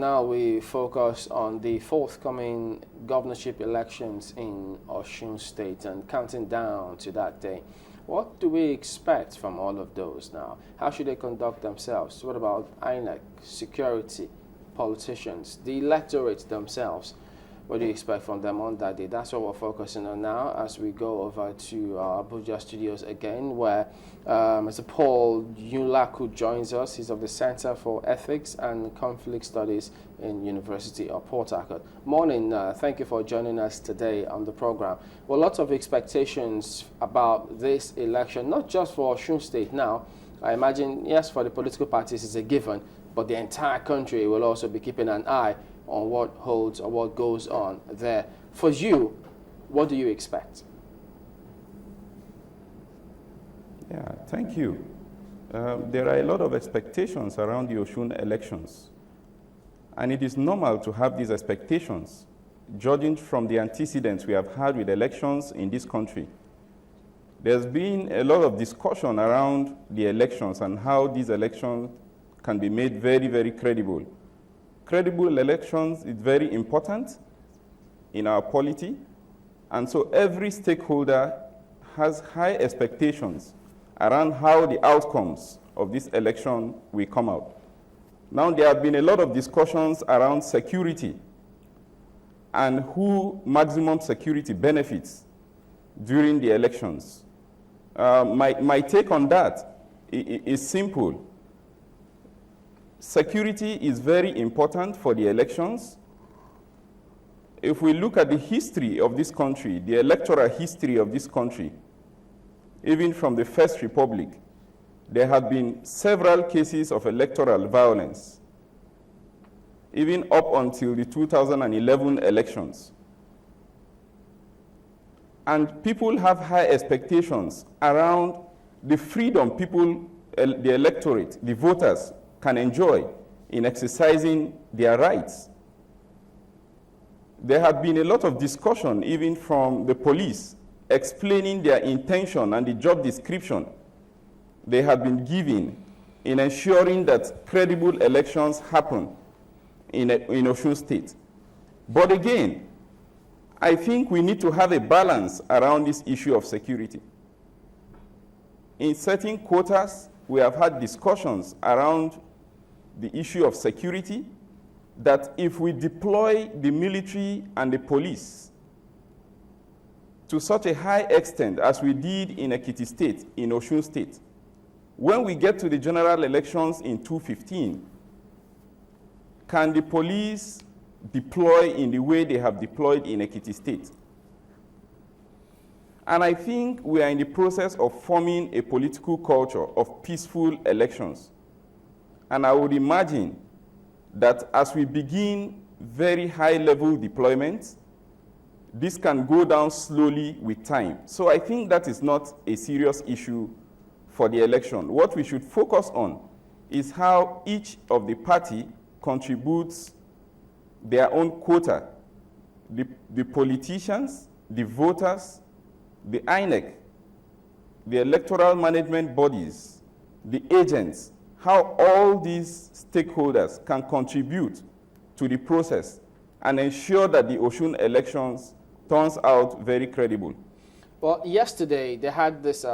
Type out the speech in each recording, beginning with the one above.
Now we focus on the forthcoming governorship elections in Osun State and counting down to that day. What do we expect from all of those now? How should they conduct themselves? What about INEC, security, politicians, the electorate themselves? What do you expect from them on that day? That's what we're focusing on now as we go over to our Abuja studios again, where Mr. Paul Nylulaku joins us. He's of the Center for Ethics and Conflict Studies in University of Port-Harcourt. Morning, thank you for joining us today on the program. Well, lots of expectations about this election, not just for Osun State now. I imagine, yes, for the political parties it's a given, but the entire country will also be keeping an eye on what holds or what goes on there. For you, what do you expect? Yeah, thank you. There are a lot of expectations around the Osun elections. And it is normal to have these expectations, judging from the antecedents we have had with elections in this country. There's been a lot of discussion around the elections and how these elections can be made very, very credible. Credible elections is very important in our polity, and so every stakeholder has high expectations around how the outcomes of this election will come out. Now, there have been a lot of discussions around security and who maximum security benefits during the elections. My take on that is simple. Security is very important for the elections. If we look at the history of this country, the electoral history of this country, even from the First Republic, there have been several cases of electoral violence, even up until the 2011 elections. And people have high expectations around the freedom people, the electorate, the voters, can enjoy in exercising their rights. There have been a lot of discussion, even from the police, explaining their intention and the job description they have been given in ensuring that credible elections happen in Osun State. But again, I think we need to have a balance around this issue of security. In certain quarters, we have had discussions around the issue of security, that if we deploy the military and the police to such a high extent as we did in Ekiti State, in Osun State, when we get to the general elections in 2015, can the police deploy in the way they have deployed in Ekiti State? And I think we are in the process of forming a political culture of peaceful elections. And I would imagine that as we begin very high-level deployments, this can go down slowly with time. So I think that is not a serious issue for the election. What we should focus on is how each of the party contributes their own quota. The politicians, the voters, the INEC, the electoral management bodies, the agents, how all these stakeholders can contribute to the process and ensure that the Osun elections turns out very credible. Well, yesterday they had this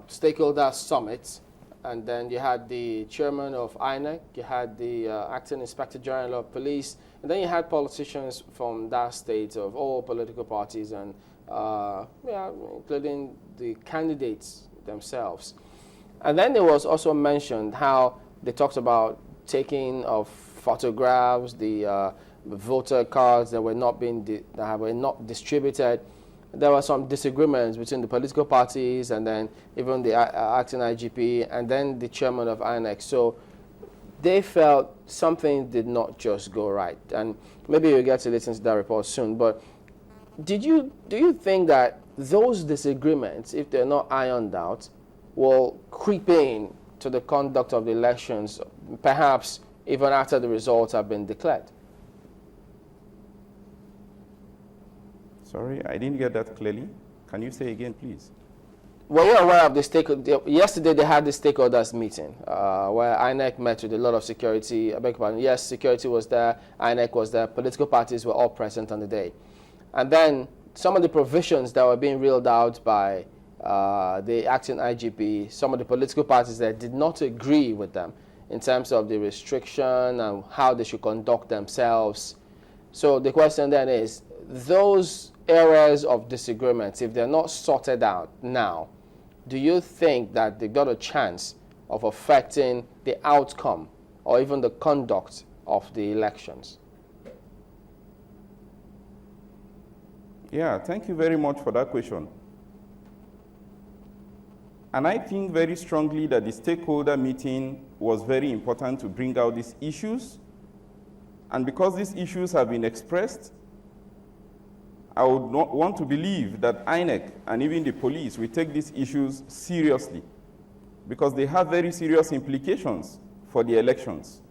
stakeholder summit, and then you had the chairman of INEC, you had the acting inspector general of police, and then you had politicians from that state of all political parties, and including the candidates themselves. And then there was also mentioned how they talked about taking of photographs, the voter cards that were not distributed. There were some disagreements between the political parties and then even the acting IGP and then the chairman of INEC. So they felt something did not just go right. And maybe we'll get to listen to that report soon. But do you think that those disagreements, if they're not ironed out, will creep in to the conduct of the elections, perhaps even after the results have been declared? Sorry, I didn't get that clearly. Can you say again, please? Were you aware of the stakeholder? Yesterday they had the stakeholders meeting where INEC met with a lot of security. I beg your pardon. Yes, security was there. INEC was there. Political parties were all present on the day. And then some of the provisions that were being reeled out by the acting IGP, some of the political parties that did not agree with them in terms of the restriction and how they should conduct themselves. So the question then is, those areas of disagreements, if they're not sorted out now, do you think that they got a chance of affecting the outcome or even the conduct of the elections? Yeah, thank you very much for that question. And I think very strongly that the stakeholder meeting was very important to bring out these issues. And because these issues have been expressed, I would not want to believe that INEC and even the police will take these issues seriously, because they have very serious implications for the elections.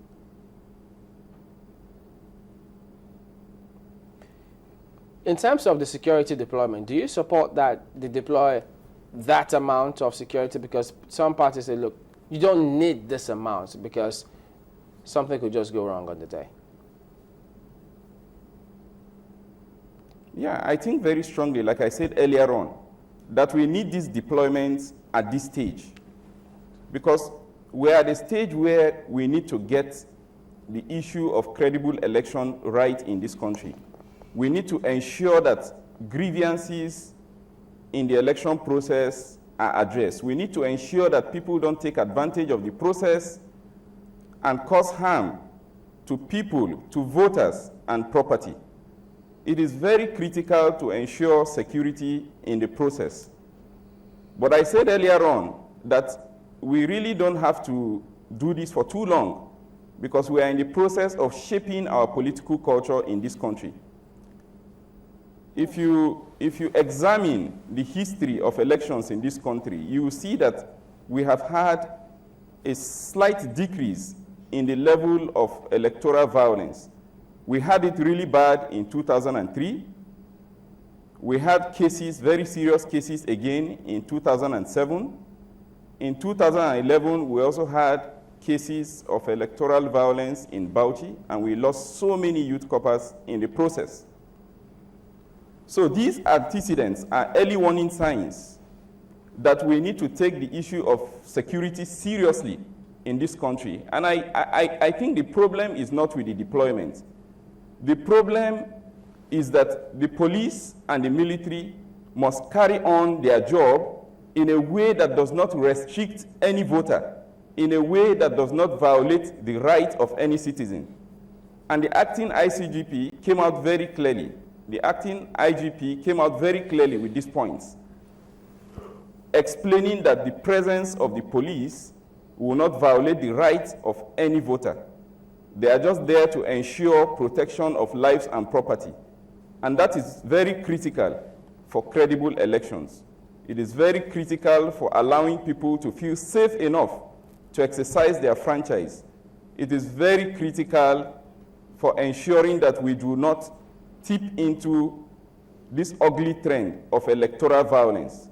In terms of the security deployment, do you support that they deploy that amount of security? Because some parties say, look, you don't need this amount because something could just go wrong on the day. Yeah, I think very strongly, like I said earlier on, that we need these deployments at this stage, because we're at a stage where we need to get the issue of credible election right in this country. We need to ensure that grievances in the election process are addressed. We need to ensure that people don't take advantage of the process and cause harm to people, to voters, and property. It is very critical to ensure security in the process. But I said earlier on that we really don't have to do this for too long, because we are in the process of shaping our political culture in this country. If you examine the history of elections in this country, you will see that we have had a slight decrease in the level of electoral violence. We had it really bad in 2003. We had cases, very serious cases again in 2007. In 2011, we also had cases of electoral violence in Bauchi, and we lost so many youth corpers in the process. So these antecedents are early warning signs that we need to take the issue of security seriously in this country. And I think the problem is not with the deployment. The problem is that the police and the military must carry on their job in a way that does not restrict any voter, in a way that does not violate the right of any citizen. And the acting ICGP came out very clearly. The acting IGP came out very clearly with these points, explaining that the presence of the police will not violate the rights of any voter. They are just there to ensure protection of lives and property. And that is very critical for credible elections. It is very critical for allowing people to feel safe enough to exercise their franchise. It is very critical for ensuring that we do not tip into this ugly trend of electoral violence.